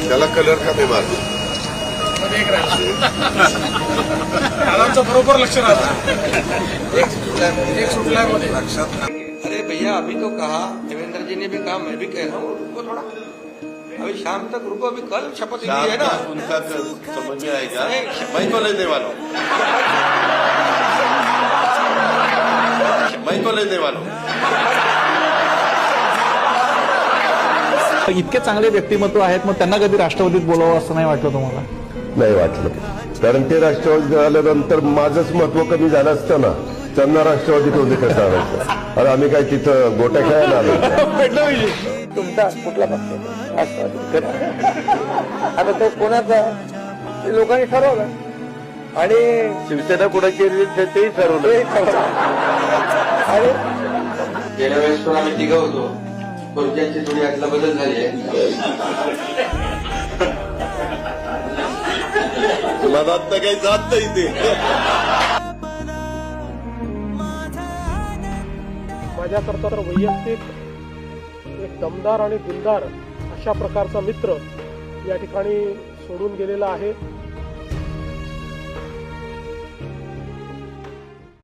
त्याला कलर का मी मारतो बरोबर लक्ष राहतं एक सुटल्यामध्ये लक्षात. अरे भैया अभी तो कहा देवेंद्र जी ने भी कहा, मैं भी कह रहा हूँ रुको थोड़ा, अभी शाम तक रुको, अभी कल शपथ ली है ना. उनका समझ में आएगा. मैं तो लेने वाला हूँ. मैं तो लेने वाला हूँ. इतके चांगले व्यक्तिमत्व आहेत, मग त्यांना कधी राष्ट्रवादीत बोलावं असं नाही वाटलं तुम्हाला? नाही वाटलं, कारण ते राष्ट्रवादी झाल्यानंतर माझंच महत्व कमी झालं असतं ना. त्यांना राष्ट्रवादीत होते कसं आणायचं? अरे आम्ही काय तिथं गोट्या खेळायला आलो? तुमचा कुठला पक्ष राष्ट्रवादी? आता तो कोणाचा लोकांनी ठरवलं आणि शिवसेना कुणाची तेही ठरवलं. आणि गेल्या वेळेस पण आम्ही तिघं होतो, खुर्च्यांची थोडी आतला बदल झाली आहे. मला आता काही जात नाही ते. माझ्याकरता तर वैयक्तिक एक दमदार आणि दिलदार अशा प्रकारचा मित्र या ठिकाणी सोडून गेलेला आहे.